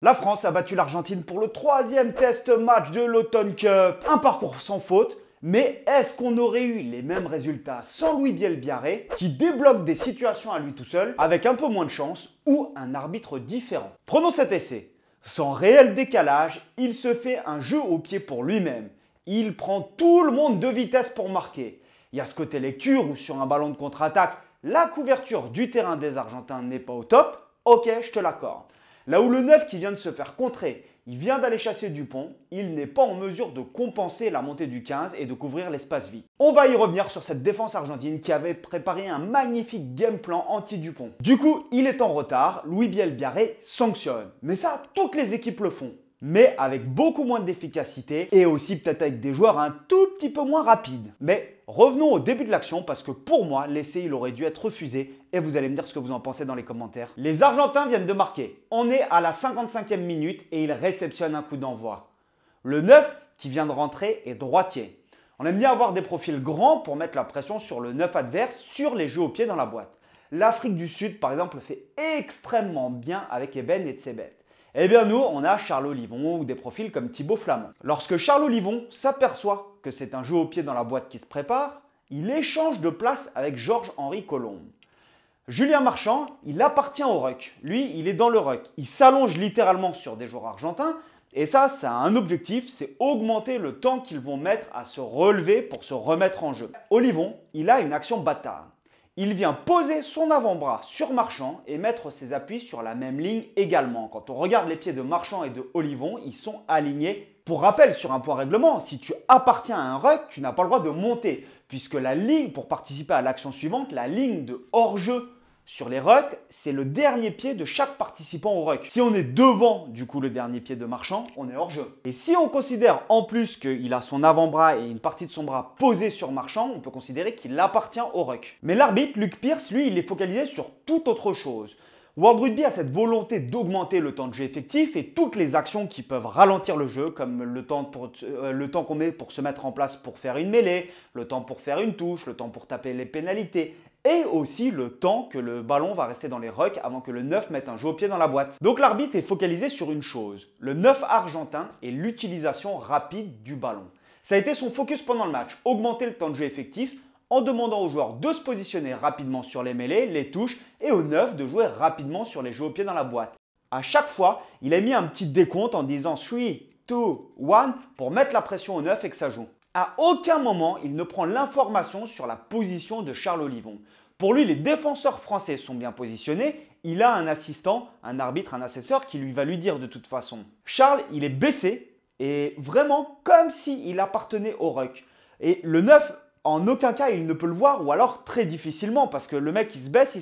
La France a battu l'Argentine pour le troisième test match de l'Automne Cup. Un parcours sans faute, mais est-ce qu'on aurait eu les mêmes résultats sans Louis Bielbiarré, qui débloque des situations à lui tout seul, avec un peu moins de chance, ou un arbitre différent? Prenons cet essai. Sans réel décalage, il se fait un jeu au pied pour lui-même. Il prend tout le monde de vitesse pour marquer. Il y a ce côté lecture où sur un ballon de contre-attaque, la couverture du terrain des Argentins n'est pas au top. Ok, je te l'accorde. Là où le 9 qui vient de se faire contrer, il vient d'aller chasser Dupont, il n'est pas en mesure de compenser la montée du 15 et de couvrir l'espace vide. On va y revenir sur cette défense argentine qui avait préparé un magnifique game plan anti-Dupont. Du coup, il est en retard, Louis Bielbiarré sanctionne. Mais ça, toutes les équipes le font. Mais avec beaucoup moins d'efficacité et aussi peut-être avec des joueurs un tout petit peu moins rapides. Mais revenons au début de l'action parce que pour moi, l'essai il aurait dû être refusé et vous allez me dire ce que vous en pensez dans les commentaires. Les Argentins viennent de marquer. On est à la 55e minute et ils réceptionnent un coup d'envoi. Le 9 qui vient de rentrer est droitier. On aime bien avoir des profils grands pour mettre la pression sur le 9 adverse sur les jeux au pied dans la boîte. L'Afrique du Sud par exemple le fait extrêmement bien avec Eben et Tsebet. Eh bien nous, on a Charles Olivon ou des profils comme Thibaut Flamand. Lorsque Charles Olivon s'aperçoit que c'est un jeu au pied dans la boîte qui se prépare, il échange de place avec Georges-Henri Colombe. Julien Marchand, il appartient au ruck. Lui, il est dans le ruck. Il s'allonge littéralement sur des joueurs argentins. Et ça a un objectif, c'est augmenter le temps qu'ils vont mettre à se relever pour se remettre en jeu. Olivon, il a une action bâtarde. Il vient poser son avant-bras sur Marchand et mettre ses appuis sur la même ligne également. Quand on regarde les pieds de Marchand et de Olivon, ils sont alignés. Pour rappel, sur un point règlement, si tu appartiens à un ruck, tu n'as pas le droit de monter. Puisque la ligne, pour participer à l'action suivante, la ligne de hors-jeu sur les rucks, c'est le dernier pied de chaque participant au ruck. Si on est devant, du coup, le dernier pied de Marchand, on est hors jeu. Et si on considère en plus qu'il a son avant-bras et une partie de son bras posée sur Marchand, on peut considérer qu'il appartient au ruck. Mais l'arbitre, Luc Pierce, lui, il est focalisé sur toute autre chose. World Rugby a cette volonté d'augmenter le temps de jeu effectif et toutes les actions qui peuvent ralentir le jeu, comme le temps qu'on met pour se mettre en place pour faire une mêlée, le temps pour faire une touche, le temps pour taper les pénalités, et aussi le temps que le ballon va rester dans les rucks avant que le 9 mette un jeu au pied dans la boîte. Donc l'arbitre est focalisé sur une chose, le 9 argentin et l'utilisation rapide du ballon. Ça a été son focus pendant le match, augmenter le temps de jeu effectif en demandant aux joueurs de se positionner rapidement sur les mêlées, les touches et aux 9 de jouer rapidement sur les jeux au pied dans la boîte. À chaque fois, il a mis un petit décompte en disant 3, 2, 1 pour mettre la pression au 9 et que ça joue. À aucun moment, il ne prend l'information sur la position de Charles Olivon. Pour lui, les défenseurs français sont bien positionnés. Il a un assistant, un arbitre, un assesseur qui lui va lui dire de toute façon. Charles, il est baissé et vraiment comme s'il appartenait au ruck. Et le 9, en aucun cas, il ne peut le voir ou alors très difficilement parce que le mec, il se baisse,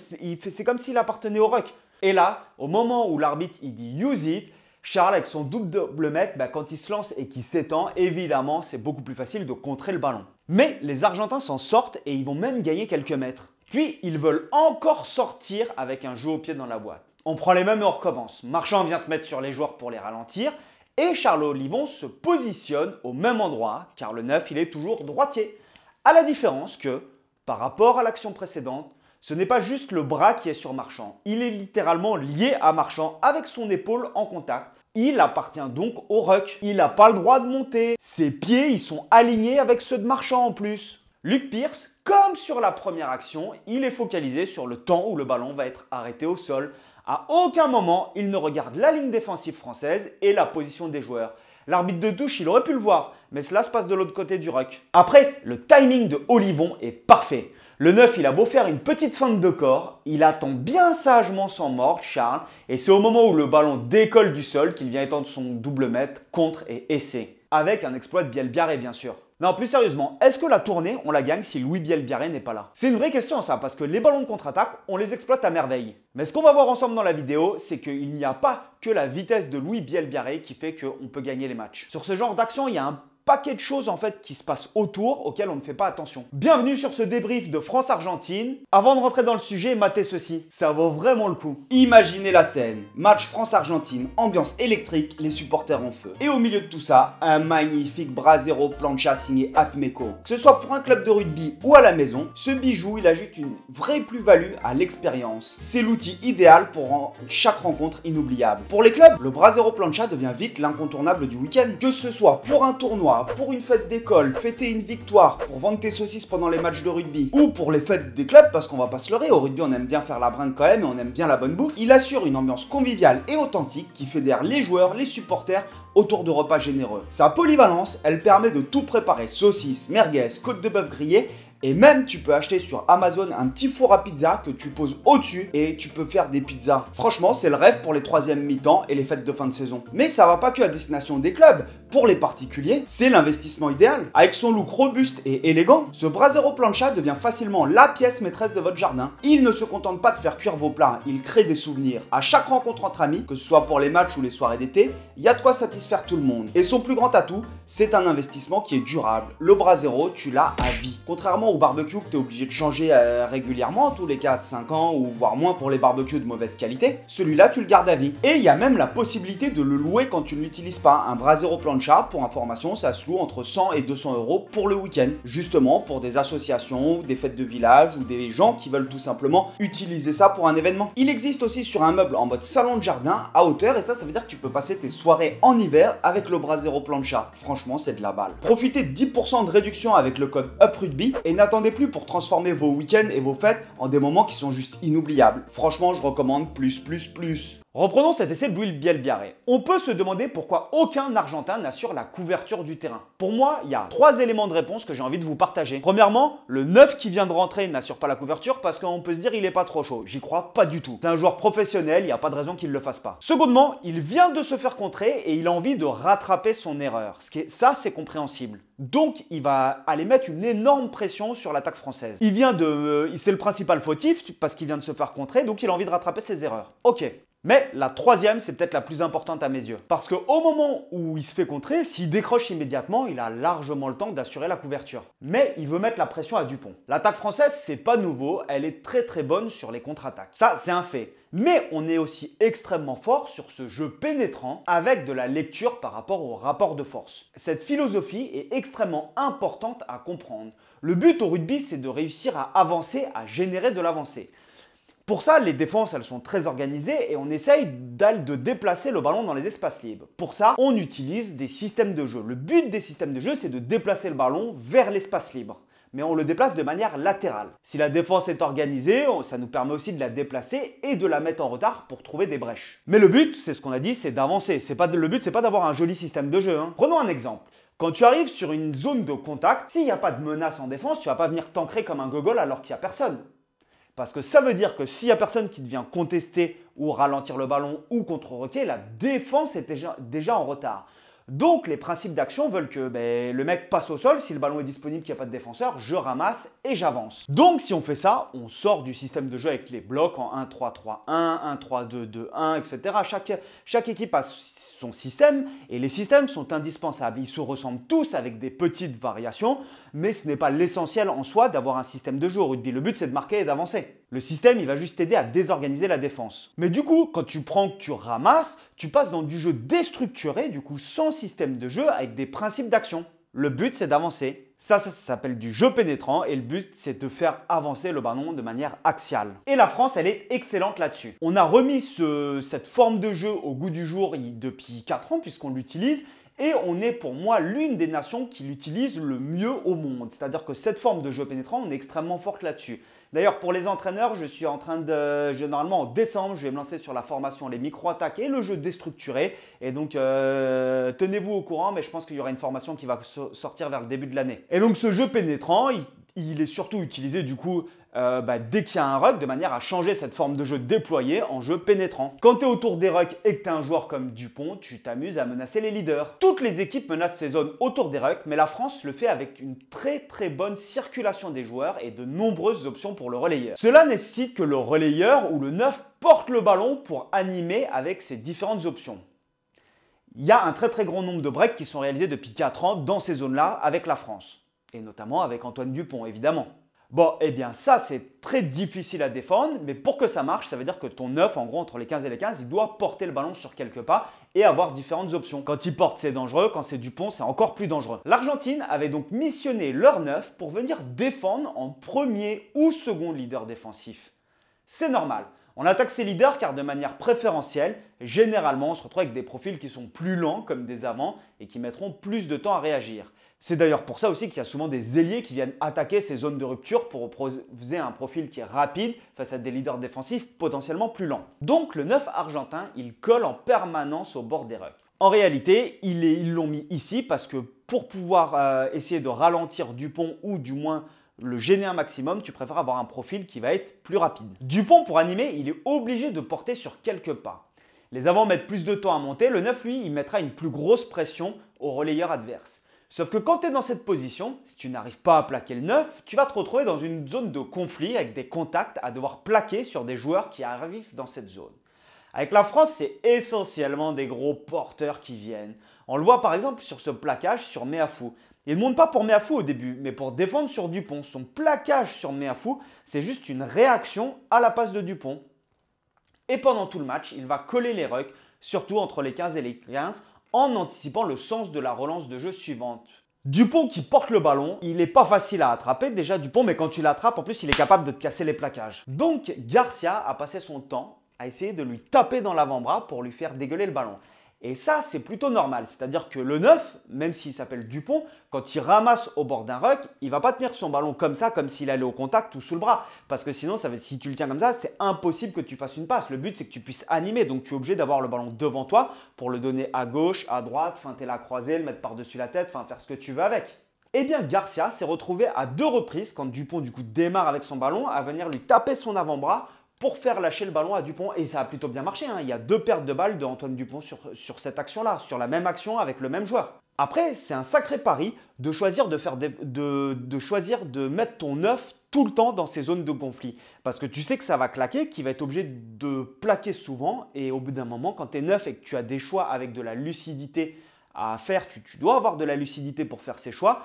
c'est comme s'il appartenait au ruck. Et là, au moment où l'arbitre il dit « use it », Charles, avec son double mètre, quand il se lance et qu'il s'étend, évidemment, c'est beaucoup plus facile de contrer le ballon. Mais les Argentins s'en sortent et ils vont même gagner quelques mètres. Puis, ils veulent encore sortir avec un jeu au pied dans la boîte. On prend les mêmes et on recommence. Marchand vient se mettre sur les joueurs pour les ralentir et Charles Olivon se positionne au même endroit car le 9, il est toujours droitier. À la différence que, par rapport à l'action précédente, ce n'est pas juste le bras qui est sur Marchand. Il est littéralement lié à Marchand avec son épaule en contact. Il appartient donc au ruck. Il n'a pas le droit de monter. Ses pieds, ils sont alignés avec ceux de Marchand en plus. Luc Pierce, comme sur la première action, il est focalisé sur le temps où le ballon va être arrêté au sol. À aucun moment, il ne regarde la ligne défensive française et la position des joueurs. L'arbitre de touche, il aurait pu le voir, mais cela se passe de l'autre côté du ruck. Après, le timing de Olivon est parfait. Le 9, il a beau faire une petite feinte de corps, il attend bien sagement sans mordre, Charles, et c'est au moment où le ballon décolle du sol qu'il vient étendre son double mètre, contre et essai. Avec un exploit de Bielbiarré, bien sûr. Non, plus sérieusement, est-ce que la tournée, on la gagne si Louis Bielbiarré n'est pas là? C'est une vraie question ça, parce que les ballons de contre-attaque, on les exploite à merveille. Mais ce qu'on va voir ensemble dans la vidéo, c'est qu'il n'y a pas que la vitesse de Louis Bielbiarré qui fait qu'on peut gagner les matchs. Sur ce genre d'action, il y a un paquet de choses en fait qui se passent autour auxquelles on ne fait pas attention. Bienvenue sur ce débrief de France-Argentine. Avant de rentrer dans le sujet, matez ceci, ça vaut vraiment le coup. Imaginez la scène, match France-Argentine, ambiance électrique, les supporters en feu. Et au milieu de tout ça, un magnifique Brasero Plancha signé Atmeco. Que ce soit pour un club de rugby ou à la maison, ce bijou il ajoute une vraie plus-value à l'expérience. C'est l'outil idéal pour rendre chaque rencontre inoubliable. Pour les clubs, le Brasero Plancha devient vite l'incontournable du week-end. Que ce soit pour un tournoi, pour une fête d'école, fêter une victoire, pour vendre tes saucisses pendant les matchs de rugby, ou pour les fêtes des clubs, parce qu'on va pas se leurrer, au rugby on aime bien faire la bringue quand même et on aime bien la bonne bouffe, il assure une ambiance conviviale et authentique qui fédère les joueurs, les supporters autour de repas généreux. Sa polyvalence, elle permet de tout préparer, saucisses, merguez, côte de bœuf grillée. Et même, tu peux acheter sur Amazon un petit four à pizza que tu poses au-dessus et tu peux faire des pizzas. Franchement, c'est le rêve pour les troisièmes mi-temps et les fêtes de fin de saison. Mais ça va pas que à destination des clubs. Pour les particuliers, c'est l'investissement idéal. Avec son look robuste et élégant, ce Brasero Plancha devient facilement la pièce maîtresse de votre jardin. Il ne se contente pas de faire cuire vos plats, il crée des souvenirs. À chaque rencontre entre amis, que ce soit pour les matchs ou les soirées d'été, il y a de quoi satisfaire tout le monde. Et son plus grand atout, c'est un investissement qui est durable. Le Brasero, tu l'as à vie. Contrairement au barbecue que tu es obligé de changer régulièrement, tous les 4-5 ans, ou voire moins pour les barbecues de mauvaise qualité, celui-là tu le gardes à vie. Et il y a même la possibilité de le louer quand tu ne l'utilises pas. Un Brasero Plancha, pour information, ça se loue entre 100 et 200 euros pour le week-end. Justement pour des associations, des fêtes de village ou des gens qui veulent tout simplement utiliser ça pour un événement. Il existe aussi sur un meuble en mode salon de jardin à hauteur et ça veut dire que tu peux passer tes soirées en hiver avec le Brasero Plancha. Franchement, c'est de la balle. Profitez de 10% de réduction avec le code UPRUGBY et n'attendez plus pour transformer vos week-ends et vos fêtes en des moments qui sont juste inoubliables. Franchement, je recommande plus. Reprenons cet essai de Louis Bielbiarré. On peut se demander pourquoi aucun Argentin n'assure la couverture du terrain. Pour moi, il y a 3 éléments de réponse que j'ai envie de vous partager. Premièrement, le neuf qui vient de rentrer n'assure pas la couverture parce qu'on peut se dire il est pas trop chaud. J'y crois pas du tout. C'est un joueur professionnel, il n'y a pas de raison qu'il ne le fasse pas. Secondement, il vient de se faire contrer et il a envie de rattraper son erreur. Ça, c'est compréhensible. Donc, il va aller mettre une énorme pression sur l'attaque française. C'est le principal fautif parce qu'il vient de se faire contrer, donc il a envie de rattraper ses erreurs. Ok. Mais la troisième, c'est peut-être la plus importante à mes yeux. Parce qu'au moment où il se fait contrer, s'il décroche immédiatement, il a largement le temps d'assurer la couverture. Mais il veut mettre la pression à Dupont. L'attaque française, c'est pas nouveau, elle est très bonne sur les contre-attaques. Ça, c'est un fait. Mais on est aussi extrêmement fort sur ce jeu pénétrant avec de la lecture par rapport au rapport de force. Cette philosophie est extrêmement importante à comprendre. Le but au rugby, c'est de réussir à avancer, à générer de l'avancée. Pour ça, les défenses, elles sont très organisées et on essaye de déplacer le ballon dans les espaces libres. Pour ça, on utilise des systèmes de jeu. Le but des systèmes de jeu, c'est de déplacer le ballon vers l'espace libre. Mais on le déplace de manière latérale. Si la défense est organisée, ça nous permet aussi de la déplacer et de la mettre en retard pour trouver des brèches. Mais le but, c'est ce qu'on a dit, c'est d'avancer. Le but, c'est pas d'avoir un joli système de jeu. Prenons un exemple. Quand tu arrives sur une zone de contact, s'il n'y a pas de menace en défense, tu vas pas venir t'ancrer comme un gogol alors qu'il n'y a personne. Parce que ça veut dire que s'il n'y a personne qui te vient contester ou ralentir le ballon ou contre-roquer, la défense est déjà en retard. Donc les principes d'action veulent que le mec passe au sol, si le ballon est disponible, qu'il n'y a pas de défenseur, je ramasse et j'avance. Donc si on fait ça, on sort du système de jeu avec les blocs en 1-3-3-1, 1-3-2-2-1, etc. Chaque équipe a son système et les systèmes sont indispensables. Ils se ressemblent tous avec des petites variations, mais ce n'est pas l'essentiel en soi d'avoir un système de jeu au rugby. Le but, c'est de marquer et d'avancer. Le système, il va juste t'aider à désorganiser la défense. Mais du coup, quand tu prends, que tu ramasses, tu passes dans du jeu déstructuré, du coup sans système de jeu, avec des principes d'action. Le but, c'est d'avancer. Ça s'appelle du jeu pénétrant et le but, c'est de faire avancer le ballon de manière axiale. Et la France, elle est excellente là-dessus. On a remis cette forme de jeu au goût du jour depuis 4 ans puisqu'on l'utilise. Et on est pour moi l'une des nations qui l'utilise le mieux au monde. C'est-à-dire que cette forme de jeu pénétrant, on est extrêmement forte là-dessus. D'ailleurs, pour les entraîneurs, je suis en train généralement en décembre, je vais me lancer sur la formation, les micro-attaques et le jeu déstructuré. Et donc, tenez-vous au courant, mais je pense qu'il y aura une formation qui va sortir vers le début de l'année. Et donc, ce jeu pénétrant, il est surtout utilisé du coup dès qu'il y a un ruck, de manière à changer cette forme de jeu déployée en jeu pénétrant. Quand tu es autour des rucks et que tu es un joueur comme Dupont, tu t'amuses à menacer les leaders. Toutes les équipes menacent ces zones autour des rucks, mais la France le fait avec une très bonne circulation des joueurs et de nombreuses options pour le relayeur. Cela nécessite que le relayeur ou le neuf porte le ballon pour animer avec ces différentes options. Il y a un très grand nombre de breaks qui sont réalisés depuis 4 ans dans ces zones-là avec la France. Et notamment avec Antoine Dupont, évidemment. Bon, eh bien ça c'est très difficile à défendre, mais pour que ça marche, ça veut dire que ton 9, en gros entre les 15 et les 15, il doit porter le ballon sur quelques pas et avoir différentes options. Quand il porte, c'est dangereux, quand c'est Dupont, c'est encore plus dangereux. L'Argentine avait donc missionné leur 9 pour venir défendre en premier ou second leader défensif. C'est normal. On attaque ces leaders car de manière préférentielle, généralement on se retrouve avec des profils qui sont plus lents comme des avants et qui mettront plus de temps à réagir. C'est d'ailleurs pour ça aussi qu'il y a souvent des ailiers qui viennent attaquer ces zones de rupture pour proposer un profil qui est rapide face à des leaders défensifs potentiellement plus lents. Donc le 9 argentin, il colle en permanence au bord des rucks. En réalité, ils l'ont mis ici parce que pour pouvoir essayer de ralentir Dupont ou du moins le gêner un maximum, tu préfères avoir un profil qui va être plus rapide. Dupont, pour animer, il est obligé de porter sur quelques pas. Les avants mettent plus de temps à monter, le 9, lui, il mettra une plus grosse pression au relayeur adverse. Sauf que quand tu es dans cette position, si tu n'arrives pas à plaquer le 9, tu vas te retrouver dans une zone de conflit avec des contacts à devoir plaquer sur des joueurs qui arrivent dans cette zone. Avec la France, c'est essentiellement des gros porteurs qui viennent. On le voit par exemple sur ce plaquage sur Meafou. Il ne monte pas pour Meafou au début, mais pour défendre sur Dupont. Son plaquage sur Meafou, c'est juste une réaction à la passe de Dupont. Et pendant tout le match, il va coller les rucks, surtout entre les 15 et les 15, en anticipant le sens de la relance de jeu suivante. Dupont qui porte le ballon, il n'est pas facile à attraper déjà Dupont, mais quand tu l'attrapes, en plus il est capable de te casser les plaquages. Donc Garcia a passé son temps à essayer de lui taper dans l'avant-bras pour lui faire dégueuler le ballon. Et ça, c'est plutôt normal. C'est-à-dire que le 9, même s'il s'appelle Dupont, quand il ramasse au bord d'un ruck, il ne va pas tenir son ballon comme ça, comme s'il allait au contact ou sous le bras. Parce que sinon, si tu le tiens comme ça, c'est impossible que tu fasses une passe. Le but, c'est que tu puisses animer. Donc, tu es obligé d'avoir le ballon devant toi pour le donner à gauche, à droite, feinter la croisée, le mettre par-dessus la tête, faire ce que tu veux avec. Eh bien, Garcia s'est retrouvé à 2 reprises, quand Dupont du coup démarre avec son ballon, à venir lui taper son avant-bras pour faire lâcher le ballon à Dupont. Et ça a plutôt bien marché, hein. Il y a 2 pertes de balles de Antoine Dupont sur cette action-là, sur la même action avec le même joueur. Après, c'est un sacré pari de choisir de mettre ton 9 tout le temps dans ces zones de conflit. Parce que tu sais que ça va claquer, qu'il va être obligé de plaquer souvent. Et au bout d'un moment, quand tu es 9 et que tu as des choix avec de la lucidité à faire, tu dois avoir de la lucidité pour faire ces choix.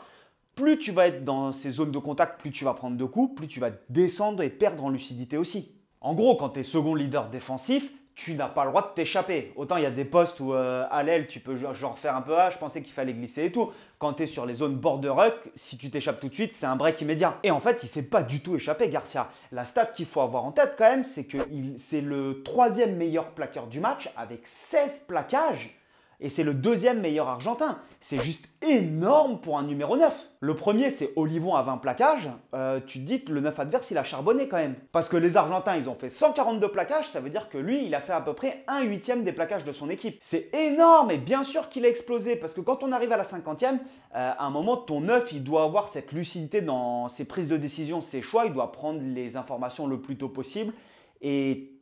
Plus tu vas être dans ces zones de contact, plus tu vas prendre de coups, plus tu vas descendre et perdre en lucidité aussi. En gros, quand tu es second leader défensif, tu n'as pas le droit de t'échapper. Autant il y a des postes où à l'aile, tu peux genre faire un peu je pensais qu'il fallait glisser et tout. Quand tu es sur les zones bord de ruck, si tu t'échappes tout de suite, c'est un break immédiat. Et en fait, il ne s'est pas du tout échappé, Garcia. La stat qu'il faut avoir en tête quand même, c'est que c'est le 3e meilleur plaqueur du match avec 16 plaquages. Et c'est le 2e meilleur argentin. C'est juste énorme pour un numéro 9. Le premier, c'est Olivon à 20 plaquages. Tu te dis que le 9 adverse, il a charbonné quand même. Parce que les Argentins, ils ont fait 142 plaquages. Ça veut dire que lui, il a fait à peu près 1/8 des plaquages de son équipe. C'est énorme et bien sûr qu'il a explosé. Parce que quand on arrive à la 50e, à un moment, ton 9, il doit avoir cette lucidité dans ses prises de décision, ses choix. Il doit prendre les informations le plus tôt possible. Et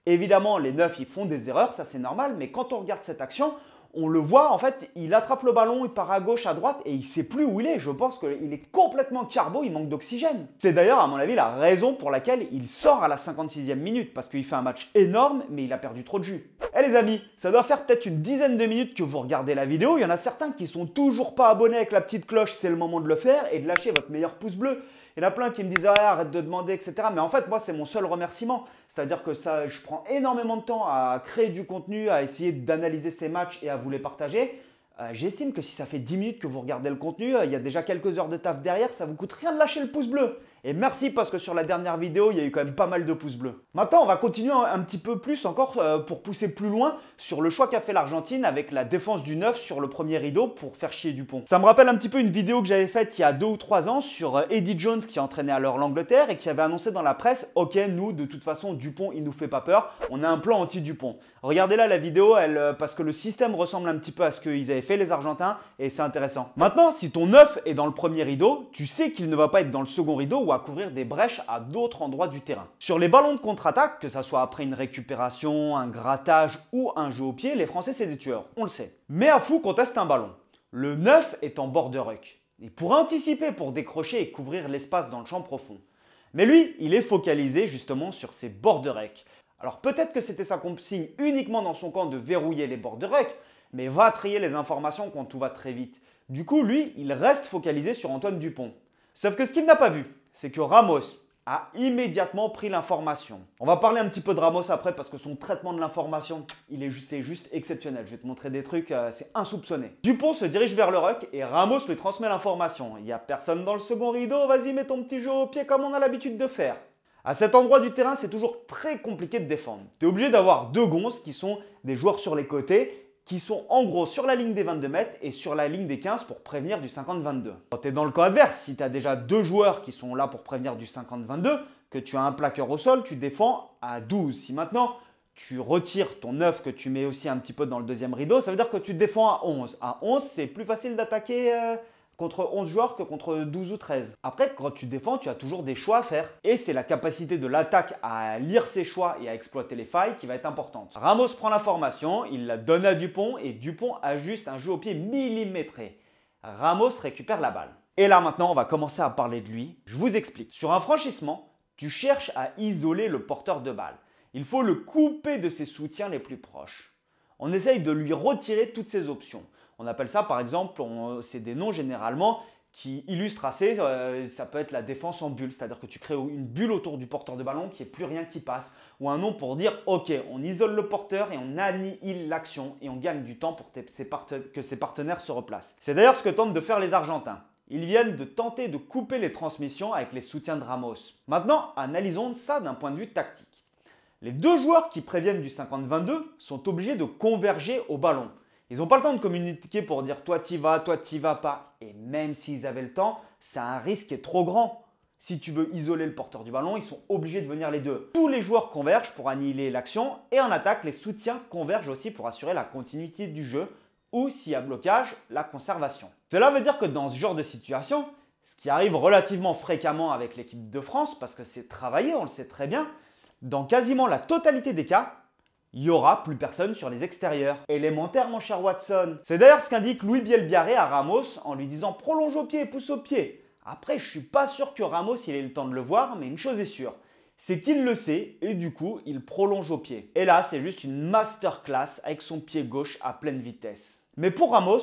évidemment, les 9, ils font des erreurs. Ça, c'est normal. Mais quand on regarde cette action, on le voit, en fait, il attrape le ballon, il part à gauche, à droite et il ne sait plus où il est. Je pense qu'il est complètement carbo, il manque d'oxygène. C'est d'ailleurs, à mon avis, la raison pour laquelle il sort à la 56e minute parce qu'il fait un match énorme, mais il a perdu trop de jus. Eh les amis, ça doit faire peut-être une dizaine de minutes que vous regardez la vidéo. Il y en a certains qui sont toujours pas abonnés avec la petite cloche, c'est le moment de le faire et de lâcher votre meilleur pouce bleu. Il y en a plein qui me disent arrête de demander, etc. Mais en fait, moi, c'est mon seul remerciement. C'est-à-dire que je prends énormément de temps à créer du contenu, à essayer d'analyser ces matchs et à vous les partager. J'estime que si ça fait 10 minutes que vous regardez le contenu, il y a déjà quelques heures de taf derrière, ça vous coûte rien de lâcher le pouce bleu. Et merci parce que sur la dernière vidéo, il y a eu quand même pas mal de pouces bleus. Maintenant, on va continuer un petit peu plus encore pour pousser plus loin sur le choix qu'a fait l'Argentine avec la défense du 9 sur le premier rideau pour faire chier Dupont. Ça me rappelle un petit peu une vidéo que j'avais faite il y a 2 ou 3 ans sur Eddie Jones qui entraînait alors l'Angleterre et qui avait annoncé dans la presse « Ok, nous, de toute façon, Dupont, il nous fait pas peur. On a un plan anti-Dupont. » Regardez là la vidéo, parce que le système ressemble un petit peu à ce qu'ils avaient fait les Argentins et c'est intéressant. Maintenant, si ton 9 est dans le premier rideau, tu sais qu'il ne va pas être dans le second rideau ou à couvrir des brèches à d'autres endroits du terrain. Sur les ballons de contre-attaque, que ça soit après une récupération, un grattage ou un jeu au pied, les Français c'est des tueurs, on le sait. Meafou conteste un ballon. Le 9 est en bord de ruck. Il pourrait anticiper pour décrocher et couvrir l'espace dans le champ profond. Mais lui, il est focalisé justement sur ses bords de ruck. Alors peut-être que c'était sa consigne uniquement dans son camp de verrouiller les bords de ruck, mais va trier les informations quand tout va très vite. Du coup, lui, il reste focalisé sur Antoine Dupont. Sauf que ce qu'il n'a pas vu, c'est que Ramos a immédiatement pris l'information. On va parler un petit peu de Ramos après parce que son traitement de l'information, c'est juste exceptionnel. Je vais te montrer des trucs, c'est insoupçonné. Dupont se dirige vers le ruck et Ramos lui transmet l'information. Il n'y a personne dans le second rideau, vas-y mets ton petit jeu au pied comme on a l'habitude de faire. À cet endroit du terrain, c'est toujours très compliqué de défendre. Tu es obligé d'avoir deux gonzes qui sont des joueurs sur les côtés qui sont en gros sur la ligne des 22 mètres et sur la ligne des 15 pour prévenir du 50-22. Quand tu es dans le camp adverse, si tu as déjà deux joueurs qui sont là pour prévenir du 50-22, que tu as un plaqueur au sol, tu défends à 12. Si maintenant tu retires ton 9 que tu mets aussi un petit peu dans le deuxième rideau, ça veut dire que tu défends à 11. À 11, c'est plus facile d'attaquer contre 11 joueurs que contre 12 ou 13. Après, quand tu défends, tu as toujours des choix à faire. Et c'est la capacité de l'attaque à lire ses choix et à exploiter les failles qui va être importante. Ramos prend l'information, il la donne à Dupont et Dupont ajuste un jeu au pied millimétré. Ramos récupère la balle. Et là maintenant, on va commencer à parler de lui. Je vous explique. Sur un franchissement, tu cherches à isoler le porteur de balle. Il faut le couper de ses soutiens les plus proches. On essaye de lui retirer toutes ses options. On appelle ça par exemple, c'est des noms généralement qui illustrent assez, ça peut être la défense en bulle, c'est-à-dire que tu crées une bulle autour du porteur de ballon qui n'y ait plus rien qui passe. Ou un nom pour dire, ok, on isole le porteur et on annihile l'action et on gagne du temps pour que ses partenaires se replacent. C'est d'ailleurs ce que tentent de faire les Argentins. Ils viennent de tenter de couper les transmissions avec les soutiens de Ramos. Maintenant, analysons ça d'un point de vue tactique. Les deux joueurs qui préviennent du 50-22 sont obligés de converger au ballon. Ils n'ont pas le temps de communiquer pour dire toi t'y vas pas. Et même s'ils avaient le temps, c'est un risque qui est trop grand. Si tu veux isoler le porteur du ballon, ils sont obligés de venir les deux. Tous les joueurs convergent pour annihiler l'action et en attaque, les soutiens convergent aussi pour assurer la continuité du jeu ou s'il y a blocage, la conservation. Cela veut dire que dans ce genre de situation, ce qui arrive relativement fréquemment avec l'équipe de France, parce que c'est travaillé, on le sait très bien, dans quasiment la totalité des cas, il n'y aura plus personne sur les extérieurs. Élémentaire, mon cher Watson. C'est d'ailleurs ce qu'indique Louis Bielbiarré à Ramos en lui disant « prolonge au pied, pousse au pied ». Après, je ne suis pas sûr que Ramos il ait le temps de le voir, mais une chose est sûre, c'est qu'il le sait et du coup, il prolonge au pied. Et là, c'est juste une masterclass avec son pied gauche à pleine vitesse. Mais pour Ramos,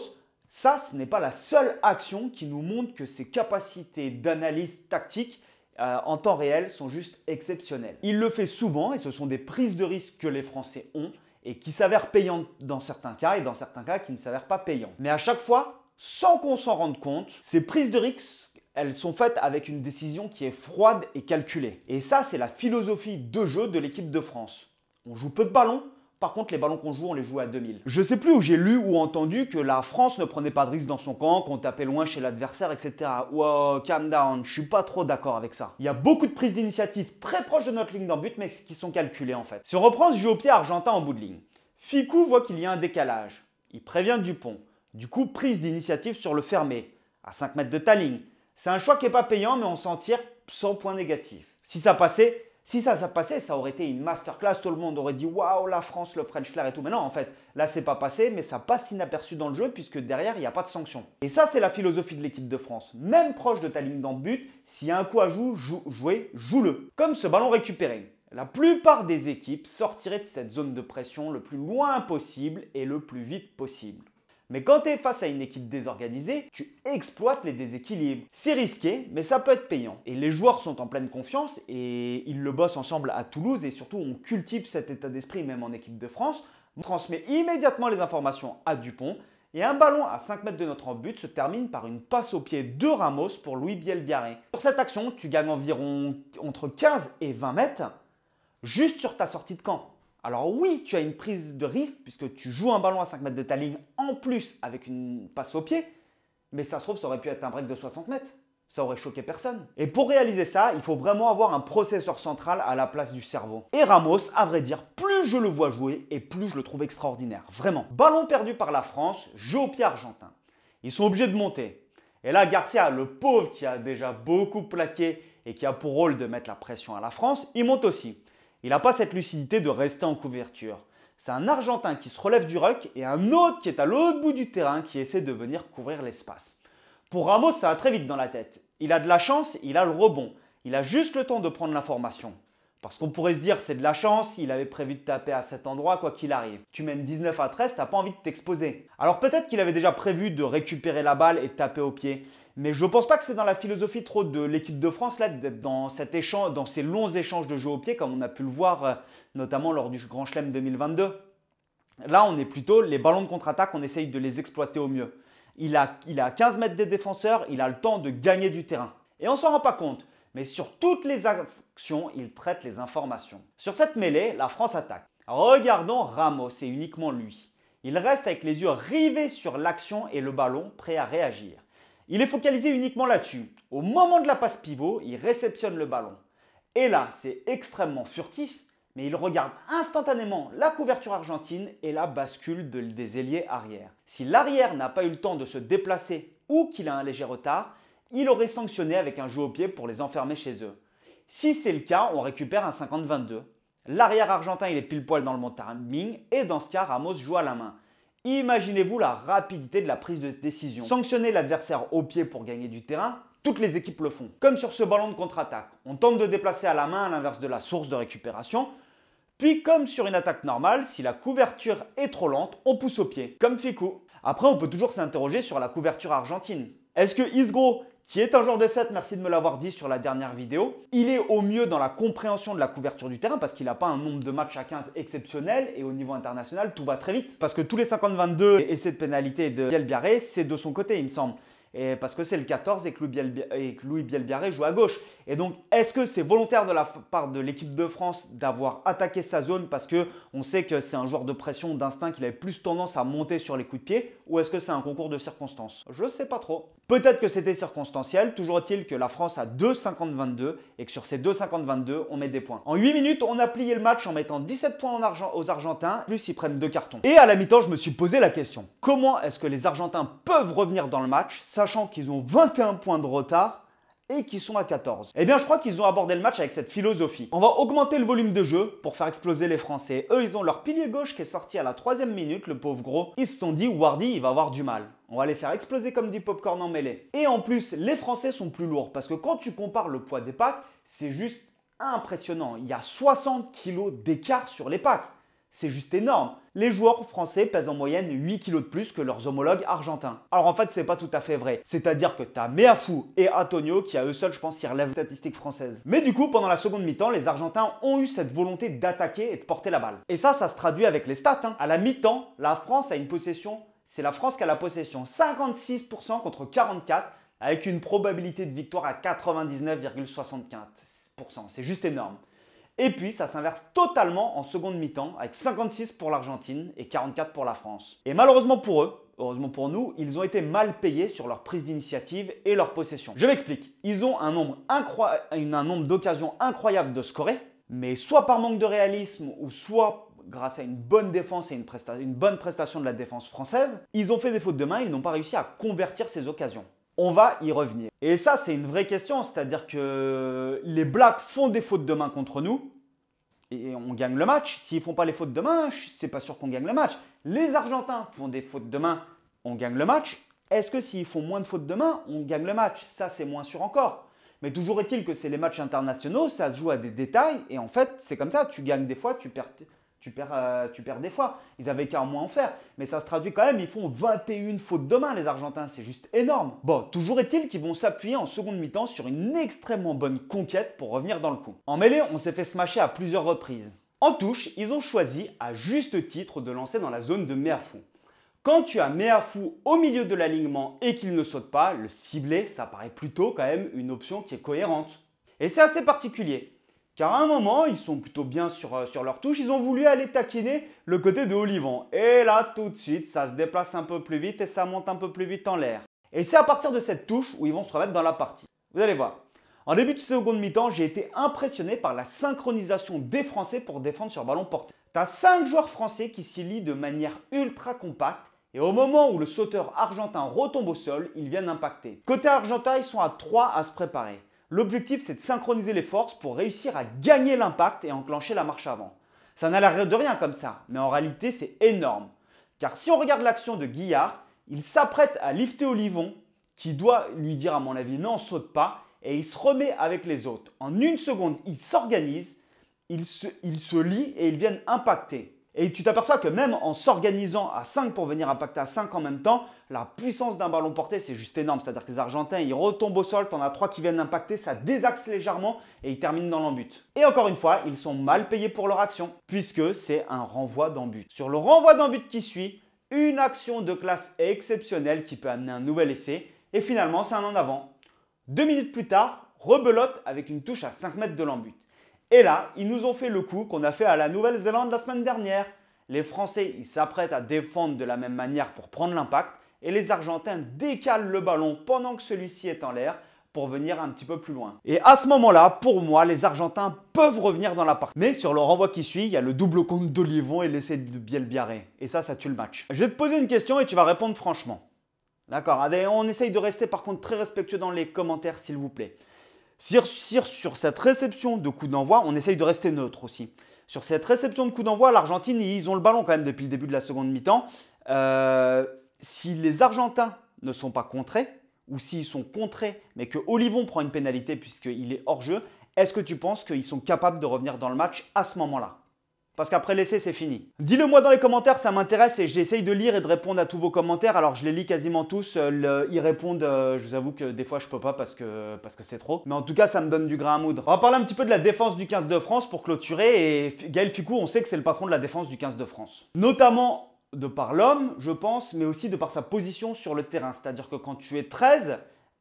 ça, ce n'est pas la seule action qui nous montre que ses capacités d'analyse tactique en temps réel sont juste exceptionnelles. Il le fait souvent et ce sont des prises de risque que les Français ont et qui s'avèrent payantes dans certains cas et dans certains cas qui ne s'avèrent pas payantes. Mais à chaque fois, sans qu'on s'en rende compte, ces prises de risque, elles sont faites avec une décision qui est froide et calculée. Et ça, c'est la philosophie de jeu de l'équipe de France. On joue peu de ballons. Par contre, les ballons qu'on joue, on les joue à 2000. Je ne sais plus où j'ai lu ou entendu que la France ne prenait pas de risque dans son camp, qu'on tapait loin chez l'adversaire, etc. Wow, calm down, je suis pas trop d'accord avec ça. Il y a beaucoup de prises d'initiative très proches de notre ligne d'en but, mais qui sont calculées en fait. Si on reprend ce jeu au pied argentin en bout de ligne, Ficou voit qu'il y a un décalage. Il prévient Dupont. Du coup, prise d'initiative sur le fermé, à 5 mètres de ta ligne. C'est un choix qui n'est pas payant, mais on s'en tire sans point négatif. Si ça passait, ça aurait été une masterclass, tout le monde aurait dit waouh, la France, le French flair et tout. Mais non, en fait, là, c'est pas passé, mais ça passe inaperçu dans le jeu puisque derrière, il n'y a pas de sanction. Et ça, c'est la philosophie de l'équipe de France. Même proche de ta ligne d'en but, s'il y a un coup à jouer, joue-le. Comme ce ballon récupéré. La plupart des équipes sortiraient de cette zone de pression le plus loin possible et le plus vite possible. Mais quand tu es face à une équipe désorganisée, tu exploites les déséquilibres. C'est risqué, mais ça peut être payant. Et les joueurs sont en pleine confiance et ils le bossent ensemble à Toulouse et surtout on cultive cet état d'esprit même en équipe de France. On transmet immédiatement les informations à Dupont et un ballon à 5 mètres de notre but se termine par une passe au pied de Ramos pour Louis Bielbiarré. Sur cette action, tu gagnes environ entre 15 et 20 mètres juste sur ta sortie de camp. Alors oui, tu as une prise de risque puisque tu joues un ballon à 5 mètres de ta ligne en plus avec une passe au pied, mais ça se trouve, ça aurait pu être un break de 60 mètres. Ça aurait choqué personne. Et pour réaliser ça, il faut vraiment avoir un processeur central à la place du cerveau. Et Ramos, à vrai dire, plus je le vois jouer et plus je le trouve extraordinaire. Vraiment. Ballon perdu par la France, jeu au pied argentin. Ils sont obligés de monter. Et là, Garcia, le pauvre qui a déjà beaucoup plaqué et qui a pour rôle de mettre la pression à la France, il monte aussi. Il n'a pas cette lucidité de rester en couverture. C'est un Argentin qui se relève du ruck et un autre qui est à l'autre bout du terrain qui essaie de venir couvrir l'espace. Pour Ramos, ça va très vite dans la tête. Il a de la chance, il a le rebond. Il a juste le temps de prendre l'information. Parce qu'on pourrait se dire c'est de la chance, il avait prévu de taper à cet endroit quoi qu'il arrive. Tu mènes 19-13, t'as pas envie de t'exposer. Alors peut-être qu'il avait déjà prévu de récupérer la balle et de taper au pied. Mais je pense pas que c'est dans la philosophie trop de l'équipe de France là, d'être dans cet échange, dans ces longs échanges de jeu au pied comme on a pu le voir notamment lors du Grand Chelem 2022. Là on est plutôt les ballons de contre-attaque, on essaye de les exploiter au mieux. Il a 15 mètres des défenseurs, il a le temps de gagner du terrain. Et on s'en rend pas compte. Mais sur toutes les actions, il traite les informations. Sur cette mêlée, la France attaque. Regardons Ramos et uniquement lui. Il reste avec les yeux rivés sur l'action et le ballon, prêt à réagir. Il est focalisé uniquement là-dessus. Au moment de la passe pivot, il réceptionne le ballon. Et là, c'est extrêmement furtif, mais il regarde instantanément la couverture argentine et la bascule des ailiers arrière. Si l'arrière n'a pas eu le temps de se déplacer ou qu'il a un léger retard, il aurait sanctionné avec un jeu au pied pour les enfermer chez eux. Si c'est le cas, on récupère un 50-22. L'arrière argentin, il est pile poil dans le bon timing et dans ce cas, Ramos joue à la main. Imaginez-vous la rapidité de la prise de décision. Sanctionner l'adversaire au pied pour gagner du terrain, toutes les équipes le font. Comme sur ce ballon de contre-attaque. On tente de déplacer à la main à l'inverse de la source de récupération. Puis comme sur une attaque normale, si la couverture est trop lente, on pousse au pied, comme Ficou. Après, on peut toujours s'interroger sur la couverture argentine. Est-ce que Isgro, qui est un joueur de 7, merci de me l'avoir dit sur la dernière vidéo, il est au mieux dans la compréhension de la couverture du terrain parce qu'il n'a pas un nombre de matchs à 15 exceptionnel et au niveau international, tout va très vite. Parce que tous les 50-22 essais de pénalité de Bielbiarré, c'est de son côté, il me semble. Et parce que c'est le 14 et que Louis Bielbiarré joue à gauche. Et donc, est-ce que c'est volontaire de la part de l'équipe de France d'avoir attaqué sa zone parce qu'on sait que c'est un joueur de pression, d'instinct, qu'il avait plus tendance à monter sur les coups de pied, ou est-ce que c'est un concours de circonstances? Je ne sais pas trop. Peut-être que c'était circonstanciel, toujours est-il que la France a 2,50-22 et que sur ces 2,50-22, on met des points. En 8 minutes, on a plié le match en mettant 17 points aux Argentins, plus ils prennent 2 cartons. Et à la mi-temps, je me suis posé la question, comment est-ce que les Argentins peuvent revenir dans le match, sachant qu'ils ont 21 points de retard et qu'ils sont à 14. Eh bien, je crois qu'ils ont abordé le match avec cette philosophie. On va augmenter le volume de jeu pour faire exploser les Français. Eux, ils ont leur pilier gauche qui est sorti à la 3e minute, le pauvre gros. Ils se sont dit, Wardy, il va avoir du mal. On va les faire exploser comme du popcorn en mêlée. Et en plus, les Français sont plus lourds parce que quand tu compares le poids des packs, c'est juste impressionnant. Il y a 60 kg d'écart sur les packs. C'est juste énorme. Les joueurs français pèsent en moyenne 8 kg de plus que leurs homologues argentins. Alors en fait, c'est pas tout à fait vrai. C'est-à-dire que tu as Meafou et Antonio qui à eux seuls, je pense, y relèvent les statistiques françaises. Mais du coup, pendant la seconde mi-temps, les Argentins ont eu cette volonté d'attaquer et de porter la balle. Et ça se traduit avec les stats. À la mi-temps, la France a une possession, c'est la France qui a la possession 56% contre 44% avec une probabilité de victoire à 99,75%. C'est juste énorme. Et puis, ça s'inverse totalement en seconde mi-temps avec 56 pour l'Argentine et 44 pour la France. Et malheureusement pour eux, heureusement pour nous, ils ont été mal payés sur leur prise d'initiative et leur possession. Je m'explique. Ils ont un nombre d'occasions incroyables de scorer, mais soit par manque de réalisme ou soit grâce à une bonne défense et une bonne prestation de la défense française, ils ont fait des fautes de main, ils n'ont pas réussi à convertir ces occasions. On va y revenir. Et ça, c'est une vraie question, c'est-à-dire que les Blacks font des fautes de main contre nous et on gagne le match. S'ils ne font pas les fautes de main, c'est pas sûr qu'on gagne le match. Les Argentins font des fautes de main, on gagne le match. Est-ce que s'ils font moins de fautes de main, on gagne le match? Ça, c'est moins sûr encore. Mais toujours est-il que c'est les matchs internationaux, ça se joue à des détails et en fait, c'est comme ça, tu gagnes des fois, tu perds des fois. Ils avaient qu'à moins en faire. Mais ça se traduit quand même, ils font 21 fautes de main les Argentins. C'est juste énorme. Bon, toujours est-il qu'ils vont s'appuyer en seconde mi-temps sur une extrêmement bonne conquête pour revenir dans le coup. En mêlée, on s'est fait smasher à plusieurs reprises. En touche, ils ont choisi à juste titre de lancer dans la zone de Meafou. Quand tu as Meafou au milieu de l'alignement et qu'il ne saute pas, le cibler, ça paraît plutôt quand même une option qui est cohérente. Et c'est assez particulier. Car à un moment, ils sont plutôt bien sur leur touche, ils ont voulu aller taquiner le côté de Olivon. Et là, tout de suite, ça se déplace un peu plus vite et ça monte un peu plus vite en l'air. Et c'est à partir de cette touche où ils vont se remettre dans la partie. Vous allez voir. En début de seconde mi-temps, j'ai été impressionné par la synchronisation des Français pour défendre sur ballon porté. Tu as 5 joueurs français qui s'y lient de manière ultra compacte. Et au moment où le sauteur argentin retombe au sol, ils viennent impacter. Côté argentin, ils sont à 3 à se préparer. L'objectif, c'est de synchroniser les forces pour réussir à gagner l'impact et enclencher la marche avant. Ça n'a l'air de rien comme ça, mais en réalité, c'est énorme. Car si on regarde l'action de Guillard, il s'apprête à lifter Olivon, qui doit lui dire à mon avis non, saute pas, et il se remet avec les autres. En une seconde, il s'organise ils se lient et ils viennent impacter. Et tu t'aperçois que même en s'organisant à 5 pour venir impacter à 5 en même temps, la puissance d'un ballon porté, c'est juste énorme. C'est-à-dire que les Argentins, ils retombent au sol, tu en as 3 qui viennent impacter, ça désaxe légèrement et ils terminent dans l'embut. Et encore une fois, ils sont mal payés pour leur action, puisque c'est un renvoi d'embut. Sur le renvoi d'embut qui suit, une action de classe exceptionnelle qui peut amener un nouvel essai. Et finalement, c'est un en avant. 2 minutes plus tard, rebelote avec une touche à 5 mètres de l'embut. Et là, ils nous ont fait le coup qu'on a fait à la Nouvelle-Zélande la semaine dernière. Les Français, ils s'apprêtent à défendre de la même manière pour prendre l'impact et les Argentins décalent le ballon pendant que celui-ci est en l'air pour venir un petit peu plus loin. Et à ce moment-là, pour moi, les Argentins peuvent revenir dans la partie. Mais sur le renvoi qui suit, il y a le double compte d'Olivon et l'essai de Bielbiarré. Et ça tue le match. Je vais te poser une question et tu vas répondre franchement. D'accord, on essaye de rester par contre très respectueux dans les commentaires, s'il vous plaît. Sur cette réception de coup d'envoi, on essaye de rester neutre aussi. Sur cette réception de coup d'envoi, l'Argentine, ils ont le ballon quand même depuis le début de la seconde mi-temps. Si les Argentins ne sont pas contrés, ou s'ils sont contrés, mais que Olivon prend une pénalité puisqu'il est hors jeu, est-ce que tu penses qu'ils sont capables de revenir dans le match à ce moment-là? Parce qu'après l'essai, c'est fini. Dis-le moi dans les commentaires, ça m'intéresse et j'essaye de lire et de répondre à tous vos commentaires. Alors, je les lis quasiment tous. Ils répondent, je vous avoue que des fois, je peux pas parce que c'est trop. Mais en tout cas, ça me donne du grain à moudre. On va parler un petit peu de la défense du 15 de France pour clôturer. Et Gaël Fickou, on sait que c'est le patron de la défense du 15 de France. Notamment de par l'homme, je pense, mais aussi de par sa position sur le terrain. C'est-à-dire que quand tu es 13,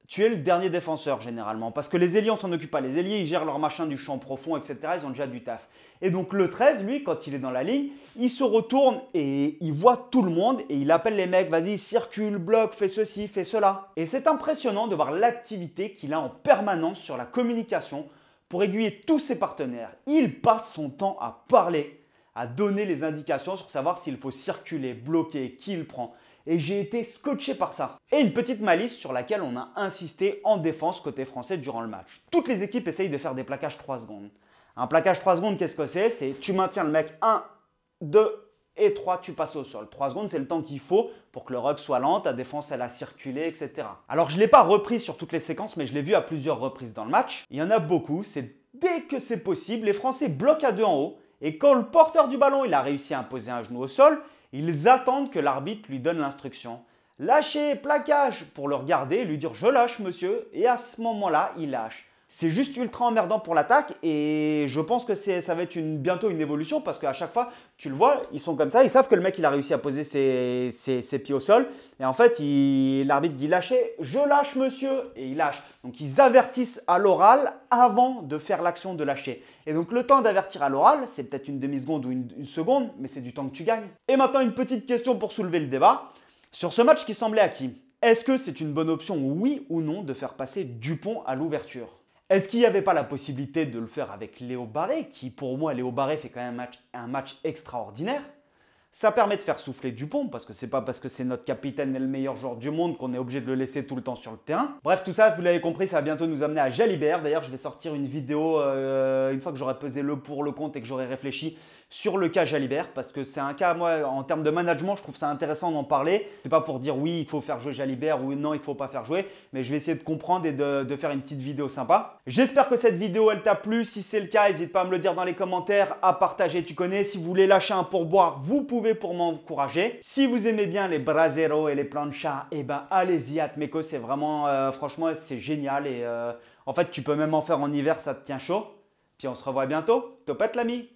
tu es le dernier défenseur généralement. Parce que les ailiers, on s'en occupe pas. Les ailiers, ils gèrent leur machin du champ profond, etc. Ils ont déjà du taf. Et donc le 13, lui, quand il est dans la ligne, il se retourne et il voit tout le monde et il appelle les mecs, vas-y, circule, bloque, fais ceci, fais cela. Et c'est impressionnant de voir l'activité qu'il a en permanence sur la communication pour aiguiller tous ses partenaires. Il passe son temps à parler, à donner les indications sur savoir s'il faut circuler, bloquer, qui il prend. Et j'ai été scotché par ça. Et une petite malice sur laquelle on a insisté en défense côté français durant le match. Toutes les équipes essayent de faire des plaquages 3 secondes. Un plaquage 3 secondes, qu'est-ce que c'est? C'est tu maintiens le mec 1, 2 et 3, tu passes au sol. 3 secondes, c'est le temps qu'il faut pour que le ruck soit lent, ta défense elle a circulé, etc. Alors je ne l'ai pas repris sur toutes les séquences, mais je l'ai vu à plusieurs reprises dans le match. Il y en a beaucoup, c'est dès que c'est possible, les Français bloquent à 2 en haut. Et quand le porteur du ballon il a réussi à imposer un genou au sol, ils attendent que l'arbitre lui donne l'instruction. Lâcher, plaquage, pour le regarder et lui dire je lâche monsieur. Et à ce moment-là, il lâche. C'est juste ultra emmerdant pour l'attaque et je pense que ça va être bientôt une évolution parce qu'à chaque fois, tu le vois, ils sont comme ça, ils savent que le mec il a réussi à poser ses pieds au sol et en fait, l'arbitre dit lâchez, je lâche monsieur et il lâche. Donc ils avertissent à l'oral avant de faire l'action de lâcher. Et donc le temps d'avertir à l'oral, c'est peut-être une demi-seconde ou une seconde, mais c'est du temps que tu gagnes. Et maintenant, une petite question pour soulever le débat. Sur ce match qui semblait acquis, est-ce que c'est une bonne option, oui ou non, de faire passer Dupont à l'ouverture? Est-ce qu'il n'y avait pas la possibilité de le faire avec Léo Barré, qui pour moi, Léo Barré fait quand même un match extraordinaire? Ça permet de faire souffler Dupont, parce que c'est pas parce que c'est notre capitaine et le meilleur joueur du monde qu'on est obligé de le laisser tout le temps sur le terrain. Bref, tout ça, vous l'avez compris, ça va bientôt nous amener à Jalibert. D'ailleurs, je vais sortir une vidéo une fois que j'aurai pesé le pour, le contre et que j'aurai réfléchi sur le cas Jalibert, parce que c'est un cas, moi, en termes de management, je trouve ça intéressant d'en parler. C'est pas pour dire oui, il faut faire jouer Jalibert ou non, il faut pas faire jouer, mais je vais essayer de comprendre et de faire une petite vidéo sympa. J'espère que cette vidéo, elle t'a plu. Si c'est le cas, n'hésite pas à me le dire dans les commentaires, à partager, tu connais. Si vous voulez lâcher un pourboire, vous pouvez pour m'encourager. Si vous aimez bien les braseros et les planchas, eh ben allez-y, Atmeco, c'est vraiment, franchement, c'est génial. Et en fait, tu peux même en faire en hiver, ça te tient chaud. Puis on se revoit bientôt. Topette l'ami!